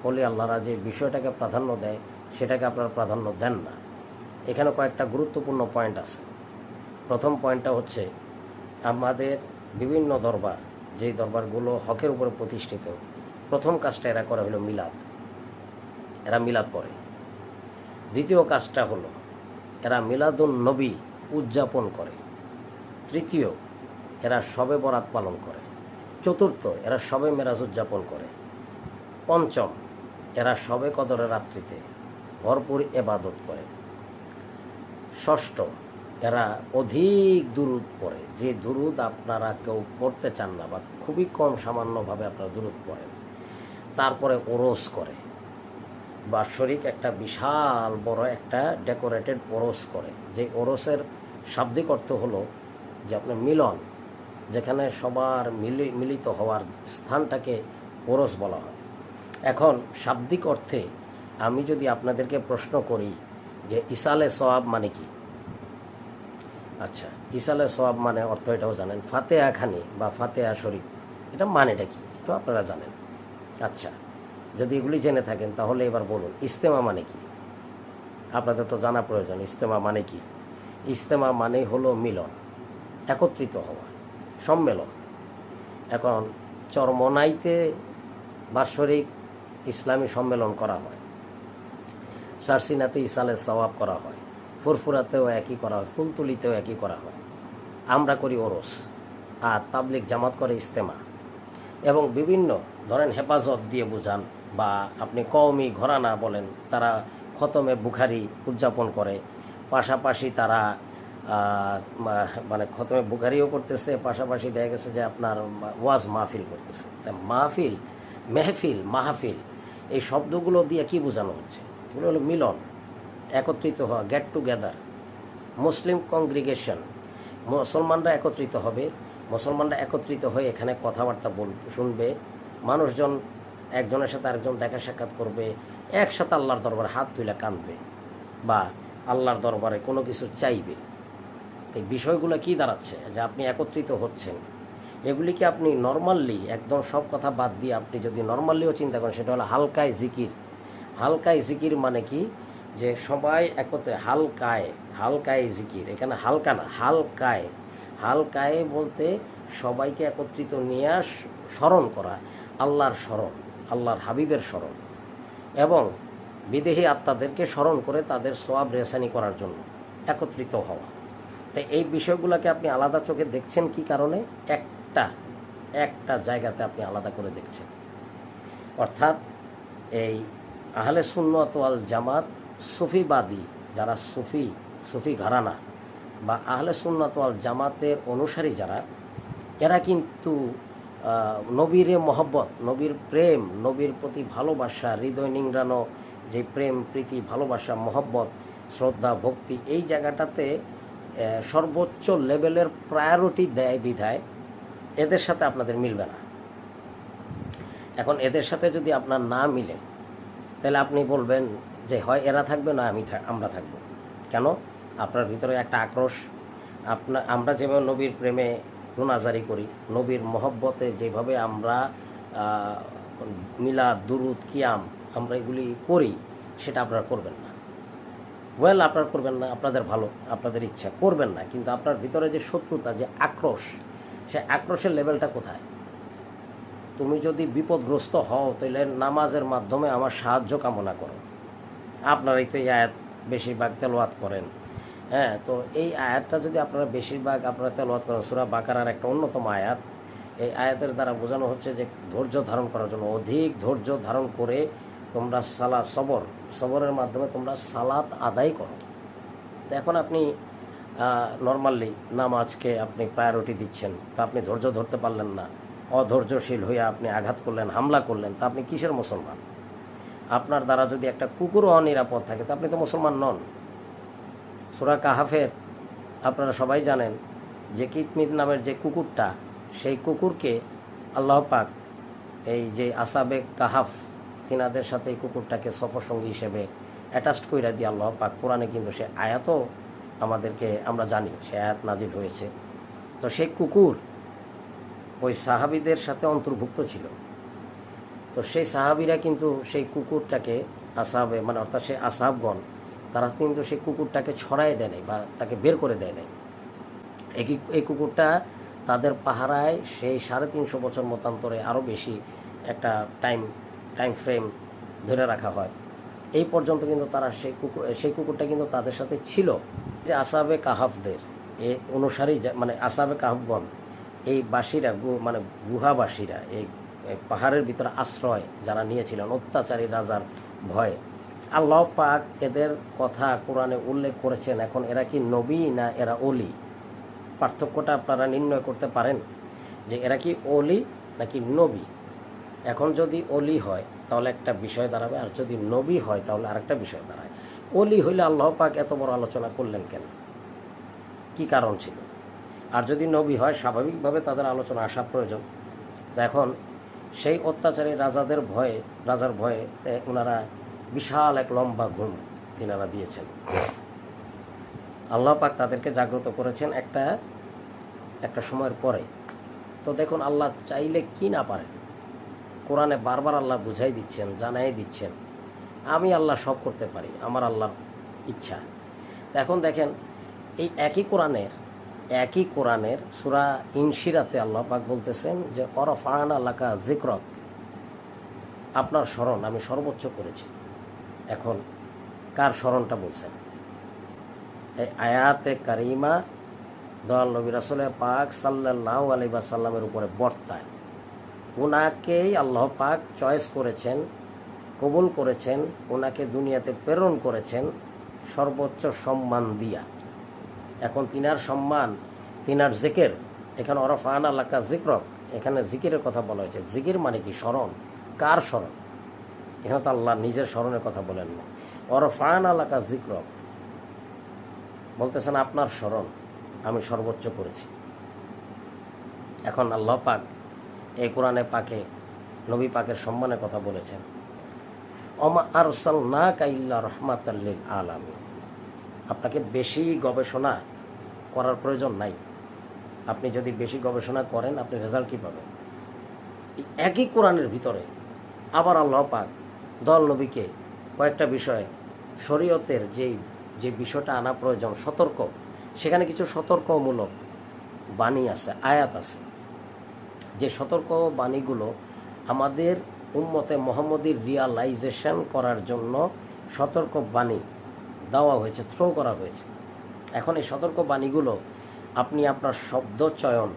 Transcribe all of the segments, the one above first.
অলি আল্লাহরা যে বিষয়টাকে প্রাধান্য দেয় সেটাকে আপনারা প্রাধান্য দেন না। এখানে কয়েকটা গুরুত্বপূর্ণ পয়েন্ট আছে। প্রথম পয়েন্টটা হচ্ছে, আমাদের বিভিন্ন দরবার, যেই দরবারগুলো হকের উপরে প্রতিষ্ঠিত, প্রথম কাজটা এরা করে হলো মিলাদ। এরা মিলাদ পড়ে। দ্বিতীয় কাজটা হলো এরা মিলাদুন নবী উদযাপন করে। তৃতীয়, এরা শবে বরাত পালন করে। চতুর্থ, এরা শবে মেরাজ উদযাপন করে। পঞ্চম, এরা শবে কদরের রাত্রিতে ভরপুর ইবাদত করে। ষষ্ঠ, এরা অধিক দুরূদ পড়ে, যে দুরূদ আপনারা কেউ পড়তে চান না বা খুবই কম সামান্যভাবে আপনারা দুরূদ পড়েন। তারপরে ওরস করে, বাৎসরিক একটা বিশাল বড় একটা ডেকোরেটেড ওরস করে। যে ওরসের শাব্দিক অর্থ হলো যে আপনার মিলন, যেখানে সবার মিলিত হওয়ার স্থানটাকে ওরস বলা হয়। এখন শাব্দিক অর্থে আমি যদি আপনাদেরকে প্রশ্ন করি যে ইসালে সওয়াব মানে কি? আচ্ছা, ইসালে সওয়াব মানে অর্থ এটাও জানেন, ফাতেহা খানি বা ফাতেহা শরীফ, এটা মানেটা কি তো আপনারা জানেন। আচ্ছা, যদি এগুলি জেনে থাকেন তাহলে এবার বলুন ইজতেমা মানে কি? আপনাদের তো জানা প্রয়োজন ইজতেমা মানে কি। ইজতেমা মানে হলো মিলন, একত্রিত হওয়া, সম্মেলন। এখন চরমনাইতে বাৎসরিক ইসলামী সম্মেলন করা হয়, সারসিনাতে ইসালে সওয়াব করা হয়, ফুরফুরাতেও একই করা হয়, ফুলতুলিতেও একই করা হয়। আমরা করি ওরস, আর তাবলিগ জামাত করে ইজতেমা। এবং বিভিন্ন ধরেন হেফাজত দিয়ে বুঝান বা আপনি কওমি ঘরানা বলেন, তারা খতমে বুখারি উদযাপন করে। পাশাপাশি তারা মানে খতমে বুখারিও করতেছে, পাশাপাশি দেখা গেছে যে আপনার ওয়াজ মাহফিল করতেছে। মাহফিল, মেহফিল, মাহফিল, এই শব্দগুলো দিয়ে কি বোঝানো হচ্ছে? এগুলো হলো মিলন, একত্রিত হওয়া, গেট টুগেদার। মুসলিম কংগ্রিগেশন, মুসলমানরা একত্রিত হবে, মুসলমানরা একত্রিত হয়ে এখানে কথাবার্তা শুনবে, মানুষজন একজনের সাথে আরেকজন দেখা সাক্ষাৎ করবে, একসাথে আল্লাহর দরবারে হাত তুলে কাঁদবে বা আল্লাহর দরবারে কোনো কিছু চাইবে। এই বিষয়গুলো কি দাঁড়াচ্ছে যে আপনি একত্রিত হচ্ছেন। এগুলিকে আপনি নর্মালি একদম সব কথা বাদ দিয়ে আপনি যদি নর্মালিও চিন্তা করেন, সেটা হলো হালকায় জিকির। হালকায় জিকির মানে কি? যে সবাই একত্রে হালকায়, হালকায় জিকির, এখানে হালকা না, হালকায়। হালকায় বলতে সবাইকে একত্রিত নিয়ে স্মরণ করা, আল্লাহর স্মরণ, আল্লাহর হাবিবের স্মরণ, এবং বিদেহী আত্মাদেরকে স্মরণ করে তাদের সওয়াব রেসানি করার জন্য একত্রিত হওয়া। তাই এই বিষয়গুলোকে আপনি আলাদা চোখে দেখছেন কি কারণে? একটা জায়গাতে আপনি আলাদা করে দেখছেন। অর্থাৎ এই আহলে সুন্নাত ওয়াল জামাত, সুফিবাদী যারা সুফি ঘরানা বা আহলে সুন্নাত ওয়াল জামাতের অনুসারী যারা, এরা কিন্তু নবীর মহব্বত, নবীর প্রেম, নবীর প্রতি ভালোবাসা, হৃদয় নিংড়ানো যে প্রেম, প্রীতি, ভালোবাসা, মহব্বত, শ্রদ্ধা, ভক্তি, এই জায়গাটাতে সর্বোচ্চ লেভেলের প্রায়োরিটি দেয় বিধায় এদের সাথে আপনাদের মিলবে না। এখন এদের সাথে যদি আপনার না মিলে, তাহলে আপনি বলবেন যে হয় এরা থাকবে না আমরা থাকবো। কেন? আপনার ভিতরে একটা আক্রোশ। আমরা যেভাবে নবীর প্রেমে রুনাজারি করি, নবীর মহব্বতে যেভাবে আমরা মিলাদ, দুরুদ, কিয়াম আমরা এগুলি করি, সেটা আপনারা করবেন না। আপনারা করবেন না, আপনাদের ভালো, আপনাদের ইচ্ছা, করবেন না। কিন্তু আপনার ভিতরে যে শত্রুতা, যে আক্রোশ, সে আক্রোশের লেভেলটা কোথায়? তুমি যদি বিপদগ্রস্ত হও, তাহলে নামাজের মাধ্যমে আমার সাহায্য কামনা করো। আপনারাই তো এই আয়াত বেশিরভাগ তেলাওয়াত করেন। হ্যাঁ, তো এই আয়াতটা যদি আপনারা বেশিরভাগ আপনারা তেলাওয়াত করেন, সূরা বাকারার একটা অন্যতম আয়াত, এই আয়াতের দ্বারা বোঝানো হচ্ছে যে ধৈর্য ধারণ করার জন্য, অধিক ধৈর্য ধারণ করে তোমরা সবরের মাধ্যমে তোমরা সালাত আদায় করো। তো এখন আপনি নর্মালি নামাজকে আপনি প্রায়োরিটি দিচ্ছেন, তা আপনি ধৈর্য ধরতে পারলেন না, অধৈর্যশীল হয়ে আপনি আঘাত করলেন, হামলা করলেন, তা আপনি কিসের মুসলমান? আপনার দ্বারা যদি একটা কুকুরও অনিরাপদ থাকে, তা আপনি তো মুসলমান নন। সূরা কাহাফের আপনারা সবাই জানেন যে কিতমিত নামের যে কুকুরটা, সেই কুকুরকে আল্লাহ পাক এই যে আসাবে কাহাফ, তিনাদের সাথে এই কুকুরটাকে সফরসঙ্গী হিসেবে অ্যাটাচড কইরা দিয়ে আল্লাহ পাক কোরআনে কিন্তু সে আয়াতও আমাদেরকে, আমরা জানি সে আয়াত নাজিল হয়েছে। তো সেই কুকুর ওই সাহাবীদের সাথে অন্তর্ভুক্ত ছিল। তো সেই সাহাবিরা কিন্তু সেই কুকুরটাকে আসাবে মানে অর্থাৎ সেই আসাবগণ তারা কিন্তু সেই কুকুরটাকে ছড়াই দেয় নাই বা তাকে বের করে দেয় নাই। এই কুকুরটা তাদের পাহারায় সেই 350 বছর মতান্তরে আরও বেশি একটা টাইম ফ্রেম ধরে রাখা হয়। এই পর্যন্ত কিন্তু তারা সেই কুকুরটা কিন্তু তাদের সাথে ছিল। যে আসাবে কাহাফদের এই অনুসারী মানে আসাবে কাহাফগণ এই বাসীরা মানে গুহাবাসীরা এই পাহাড়ের ভিতরে আশ্রয় যারা নিয়েছিলেন অত্যাচারী রাজার ভয়ে, আল্লাহ পাক এদের কথা কোরআনে উল্লেখ করেছেন। এখন এরা কি নবী না এরা অলি? পার্থক্যটা আপনারা নির্ণয় করতে পারেন যে এরা কি অলি নাকি নবী? এখন যদি অলি হয় তাহলে একটা বিষয় দাঁড়াবে, আর যদি নবী হয় তাহলে আরেকটা বিষয় দাঁড়ায়। অলি হইলে আল্লাহ পাক এত বড় আলোচনা করলেন কেন? কি কারণ ছিল? আর যদি নবী হয় স্বাভাবিকভাবে তাদের আলোচনা আসা প্রয়োজন। তো এখন সেই অত্যাচারী রাজার ভয়ে ওনারা বিশাল এক লম্বা ঘুম তিনারা দিয়েছেন। আল্লাহ পাক তাদেরকে জাগ্রত করেছেন একটা সময়ের পরে। তো দেখুন আল্লাহ চাইলে কি না পারেন, কোরআনে বারবার আল্লাহ বুঝাই দিচ্ছেন, জানাই দিচ্ছেন আমি আল্লাহ সব করতে পারি, আমার আল্লাহর ইচ্ছা। এখন দেখেন এই একই কোরআনের সূরা ইনশিরাতে আল্লাহ পাক বলতেছেন যে অরফানা লাকা যিকরক, আপনার স্মরণ আমি সর্বোচ্চ করেছি। এখন কার স্মরণটা বলছেন? এই আয়াতে কারিমা দয়াল নবী রাসূল পাক সাল্লাল্লাহু আলাইহি ওয়াসাল্লামের উপরে বর্তায়। ওনাকেই আল্লাহ পাক চয়েস করেছেন, কবুল করেছেন, ওনাকে দুনিয়াতে প্রেরণ করেছেন সর্বোচ্চ সম্মান দিয়া। এখন তিনার সম্মান, তিনার জিকির, এখানে অরফানা লাকা যিকরক, এখানে জিকিরের কথা বলা হয়েছে। জিকির মানে কি? স্মরণ। কার স্মরণ? এখানে তো আল্লাহ নিজের স্মরণের কথা বলেন না। অরফানা লাকা যিকরক বলতেছেন আপনার স্মরণ আমি সর্বোচ্চ করেছি। এখন আল্লাহ পাক এই কোরআনে পাকে নবী পাকের সম্মানের কথা বলেছেন, ওমা আরসালনাকা ইল্লা রাহমাতাল লিল আলামিন। আপনাকে বেশি গবেষণা করার প্রয়োজন নাই। আপনি যদি বেশি গবেষণা করেন আপনি রেজাল্ট কী পাবেন? একই কোরআনের ভিতরে আবার আল্লাহ পাক দল নবীকে কয়েকটা বিষয় শরীয়তের যে বিষয়টা আনা প্রয়োজন সতর্ক, সেখানে কিছু সতর্কমূলক বাণী আছে, আয়াত আছে। যে সতর্ক বাণীগুলো আমাদের উম্মতে মুহাম্মদীর রিয়ালাইজেশন করার জন্য সতর্ক বাণী দেওয়া হয়েছে, থ্রো করা হয়েছে। এখন এই সতর্ক বাণীগুলো আপনি আপনার শব্দ চয়ন,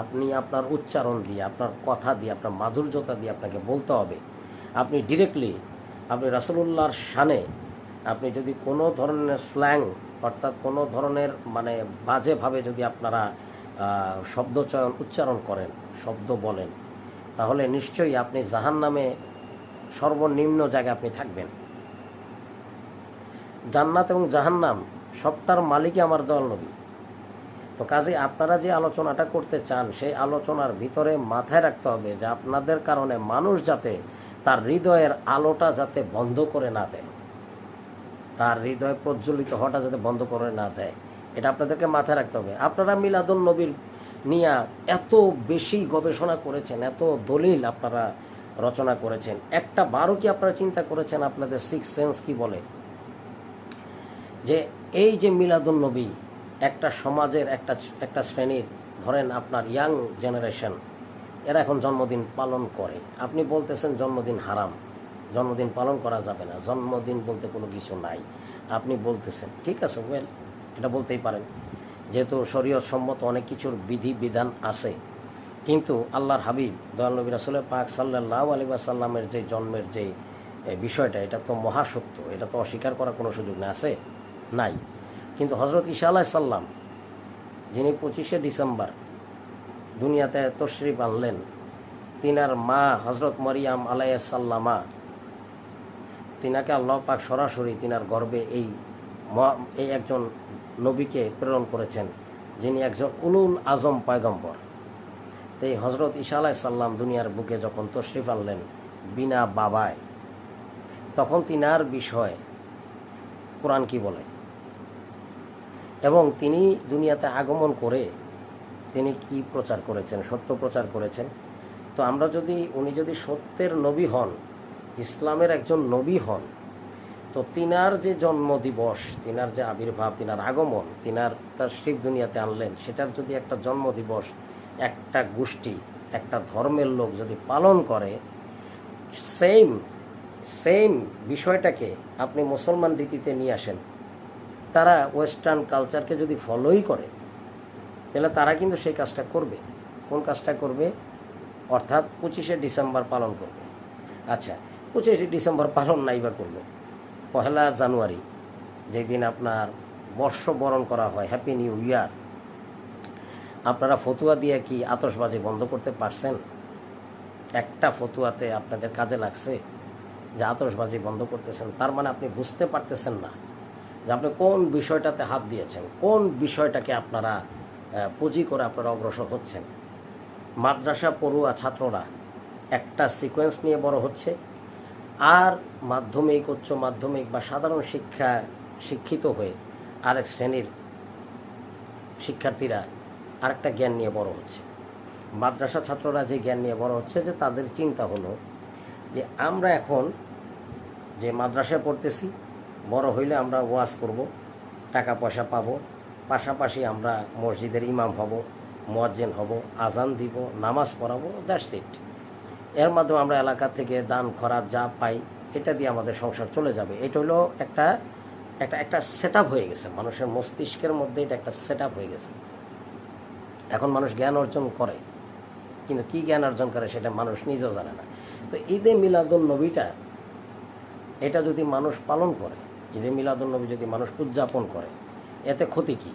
আপনি আপনার উচ্চারণ দিয়ে, আপনার কথা দিয়ে, আপনার মাধুর্যতা দিয়ে আপনাকে বলতে হবে। আপনি ডিরেক্টলি আপনি রাসূলুল্লাহর শানে আপনি যদি কোনো ধরনের স্ল্যাং অর্থাৎ কোনো ধরনের মানে বাজেভাবে যদি আপনারা শব্দ চয়ন উচ্চারণ করেন, শব্দ বলেন, তাহলে নিশ্চয়ই আপনি জাহান্নামে সর্বনিম্ন জায়গায় আপনি থাকবেন। জান্নাত এবং জাহান্নাম সবটার মালিকই আমার দল নবী। তো কাজে আপনারা যে আলোচনাটা করতে চান সেই আলোচনার ভিতরে মাথায় রাখতে হবে যে আপনাদের কারণে মানুষ যাতে তার হৃদয়ের আলোটা যাতে বন্ধ করে না দেয়, তার হৃদয় প্রজ্বলিত হওয়াটা যাতে বন্ধ করে না দেয়, এটা আপনাদেরকে মাথায় রাখতে হবে। আপনারা মিলাদুন নবীর নিয়ে এত বেশি গবেষণা করেছেন, এত দলিল আপনারা রচনা করেছেন, একটা বারও কি আপনারা চিন্তা করেছেন আপনাদের সিক্স সেন্স কি বলে যে এই যে মিলাদুন নবী একটা সমাজের একটা শ্রেণীর, ধরেন আপনার ইয়াং জেনারেশন, এরা এখন জন্মদিন পালন করে। আপনি বলতেছেন জন্মদিন হারাম, জন্মদিন পালন করা যাবে না, জন্মদিন বলতে কোনো কিছু নাই। আপনি বলতেছেন ঠিক আছে, ওয়েল এটা বলতেই পারেন, যেহেতু শরীয়ত সম্মত অনেক কিছুর বিধি বিধান আছে। কিন্তু আল্লাহর হাবিব দয়াল নবী রাসূল পাক সাল্লাল্লাহু আলাইহি ওয়াসাল্লামের যে জন্মের যে বিষয়টা, এটা তো মহাসত্য, এটা তো অস্বীকার করার কোনো সুযোগ না, আছে নাই। কিন্তু হযরত ঈসা আলাইহিস সালাম যিনি 25শে ডিসেম্বর দুনিয়াতে তশরিফ আনলেন, তিনার মা হযরত মরিয়ম আলাইহিস সালামা, তিনাকে আল্লাহ পাক সরাসরি তিনার গর্ভে এই একজন নবীকে প্রেরণ করেছেন যিনি একজন উলুল আজম পয়গম্বর। তো এই হযরত ঈসা আলাইহিস সালাম দুনিয়ার বুকে যখন তশরিফ আনলেন বিনা বাবায়, তখন তিনার বিষয় কোরআন কি বলে এবং তিনি দুনিয়াতে আগমন করে তিনি কি প্রচার করেছেন, সত্য প্রচার করেছেন। তো আমরা যদি উনি যদি সত্যের নবী হন, ইসলামের একজন নবী হন, তো তিনার যে জন্মদিবস, তিনার যে আবির্ভাব, তিনার আগমন, তিনার তাশরিফ দুনিয়াতে আনলেন, সেটার যদি একটা জন্মদিবস একটা গোষ্ঠী, একটা ধর্মের লোক যদি পালন করে, সেম সেম বিষয়টাকে আপনি মুসলমান রীতিতে নিয়ে আসেন, তারা ওয়েস্টার্ন কালচারকে যদি ফলোই করে, তাহলে তারা কিন্তু সেই কাজটা করবে। কোন কাজটা করবে? অর্থাৎ 25শে ডিসেম্বর পালন করবে। আচ্ছা, 25শে ডিসেম্বর পালন নাই বা করলো, 1 জানুয়ারি যেদিন আপনার বর্ষবরণ করা হয়, হ্যাপি নিউ ইয়ার, আপনারা ফতুয়া দিয়ে কি আতশবাজি বন্ধ করতে পারছেন? একটা ফতুয়াতে আপনাদের কাজে লাগছে যে আতশবাজি বন্ধ করতেছেন? তার মানে আপনি বুঝতে পারতেছেন না যে আপনি কোন বিষয়টাতে হাত দিয়েছেন, কোন বিষয়টাকে আপনারা পুঁজি করে আপনারা অগ্রসর হচ্ছেন। মাদ্রাসা পড়ুয়া ছাত্ররা একটা সিকোয়েন্স নিয়ে বড় হচ্ছে, আর মাধ্যমিক, উচ্চ মাধ্যমিক বা সাধারণ শিক্ষিত হয়ে আরেক শ্রেণীর শিক্ষার্থীরা আরেকটা জ্ঞান নিয়ে বড় হচ্ছে। মাদ্রাসা ছাত্ররা যে জ্ঞান নিয়ে বড় হচ্ছে, যে তাদের চিন্তা হলো যে আমরা এখন যে মাদ্রাসায় পড়তেছি, বড় হইলে আমরা ওয়াজ করব, টাকা পয়সা পাবো, পাশাপাশি আমরা মসজিদের ইমাম হব, মুয়াজ্জিন হব, আজান দিব, নামাজ পড়াবো, দ্যাটস ইট। এর মাধ্যমে আমরা এলাকা থেকে দান খরাত যা পাই, এটা দিয়ে আমাদের সংসার চলে যাবে। এটা হলো একটা একটা একটা সেট আপ হয়ে গেছে মানুষের মস্তিষ্কের মধ্যে, এটা একটা সেট আপ হয়ে গেছে। এখন মানুষ জ্ঞান অর্জন করে, কিন্তু কি জ্ঞান অর্জন করে সেটা মানুষ নিজেও জানে না। তো ঈদে মিলাদুন নবীটা, এটা যদি মানুষ পালন করে, ঈদে মিলাদুন নবী যদি মানুষ উদযাপন করে, এতে ক্ষতি কি?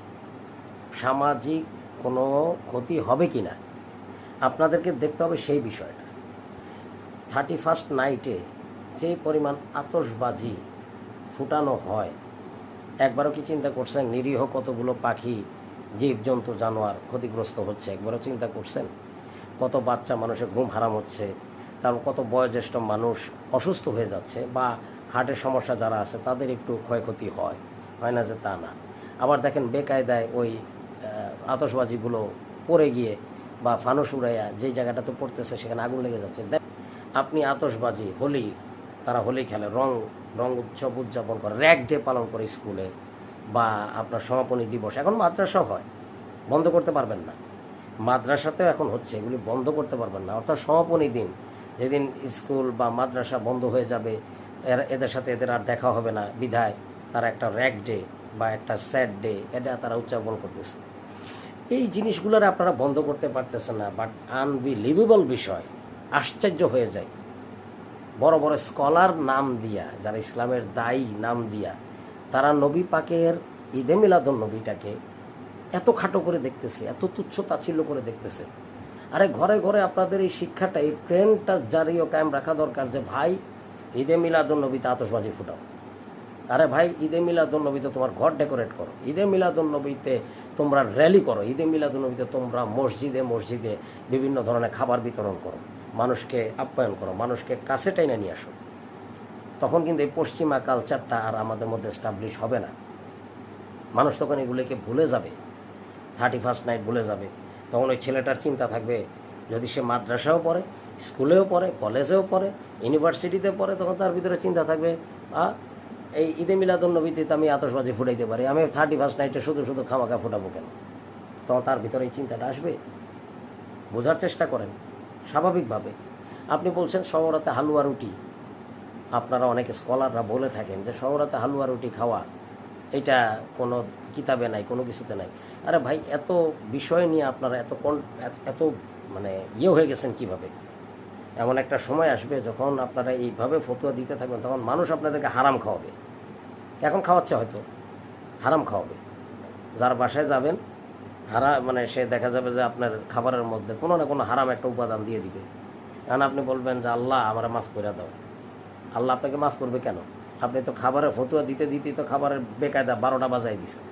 সামাজিক কোনো ক্ষতি হবে কি না আপনাদেরকে দেখতে হবে সেই বিষয়টা। 31st নাইটে যে পরিমাণ আতশবাজি ফুটানো হয়, একবারও কি চিন্তা করছেন নিরীহ কতগুলো পাখি, জীবজন্তু, জানোয়ার ক্ষতিগ্রস্ত হচ্ছে? একবারও চিন্তা করছেন? কত বাচ্চা মানুষের ঘুম হারাম হচ্ছে, তারপর কত বয়োজ্যেষ্ঠ মানুষ অসুস্থ হয়ে যাচ্ছে, বা হার্টের সমস্যা যারা আছে তাদের একটু ক্ষয়ক্ষতি হয় না যে তা না। আবার দেখেন বেকায়দায় ওই আতশবাজিগুলো পড়ে গিয়ে বা ফানুস উড়াইয়া যেই জায়গাটাতে পড়তেছে সেখানে আগুন লেগে যাচ্ছে। আপনি আতশবাজি, হোলি, তারা হোলি খেলে, রং উৎসব উদযাপন করে, র্যাক ডে পালন করে স্কুলে, বা আপনার সমাপনী দিবস, এখন মাদ্রাসাও হয়, বন্ধ করতে পারবেন না। মাদ্রাসাতেও এখন হচ্ছে, এগুলি বন্ধ করতে পারবেন না। অর্থাৎ সমাপনী দিন, যেদিন স্কুল বা মাদ্রাসা বন্ধ হয়ে যাবে, এদের সাথে এদের আর দেখা হবে না, বিধায় তারা একটা র্যাক ডে বা একটা স্যাড ডে এটা তারা উদযাপন করতেছে। এই জিনিসগুলোর আপনারা বন্ধ করতে পারতেছেন না। বাট আনবিলিভেবল বিষয়, আশ্চর্য হয়ে যায়, বড় বড় স্কলার নাম দিয়া, যারা ইসলামের দায়ী নাম দিয়া, তারা নবী পাকের ঈদে মিলাদুন নবীটাকে এত খাটো করে দেখতেছে, এত তুচ্ছ তাচ্ছিল্য করে দেখতেছে। আরে ঘরে ঘরে আপনাদের এই শিক্ষাটা, এই ট্রেন্ডটা জারি ও কায়েম রাখা দরকার যে ভাই ঈদে মিলাদুন নবীতে আতশবাজি ফুটাও। আরে ভাই ঈদে মিলাদুন নবীতে তোমার ঘর ডেকোরেট করো, ঈদে মিলাদুন নবীতে তোমরা র্যালি করো, ঈদে মিলাদুন নবীতে তোমরা মসজিদে মসজিদে বিভিন্ন ধরনের খাবার বিতরণ করো, মানুষকে আপ্যায়ন করো, মানুষকে কাছে টাইনে নিয়ে আসো। তখন কিন্তু এই পশ্চিমা কালচারটা আর আমাদের মধ্যে এস্টাবলিশ হবে না। মানুষ তখন এগুলোকে ভুলে যাবে, 31st নাইট ভুলে যাবে। তখন ওই ছেলেটার চিন্তা থাকবে, যদি সে মাদ্রাসাও পড়ে, স্কুলেও পড়ে, কলেজেও পড়ে, ইউনিভার্সিটিতে পড়ে, তখন তার ভিতরে চিন্তা থাকবে এই ঈদে মিলাদুন নবীতে আমি আতশবাজি ফুটাইতে পারি, আমি 31st নাইটে শুধু শুধু খামাখা ফুটাবো কেন? তখন তার ভিতরে এই চিন্তাটা আসবে। বোঝার চেষ্টা করেন স্বাভাবিকভাবে। আপনি বলছেন শহরাতে হালুয়া রুটি, আপনারা অনেকে স্কলাররা বলে থাকেন যে শহরাতে হালুয়া রুটি খাওয়া এটা কোনো কিতাবে নাই, কোনো কিছুতে নাই। আরে ভাই, এত বিষয় নিয়ে আপনারা এত মানে হয়ে গেছেন কিভাবে? এমন একটা সময় আসবে যখন আপনারা এইভাবে ফতুয়া দিতে থাকবেন, তখন মানুষ আপনাদেরকে হারাম খাওয়াবে। এখন খাওয়াচ্ছে, হয়তো হারাম খাওয়াবে। যার বাসায় যাবেন, মানে সে দেখা যাবে যে আপনার খাবারের মধ্যে কোনো না কোনো হারাম একটা উপাদান দিয়ে দিবে। কারণ আপনি বলবেন যে আল্লাহ আমরা মাফ করে দাও। আল্লাহ আপনাকে মাফ করবে কেন? আপনি তো খাবারের ফতুয়া দিতে দিতেই তো খাবারের বেকায়দা 12টা বাজাই দিচ্ছেন।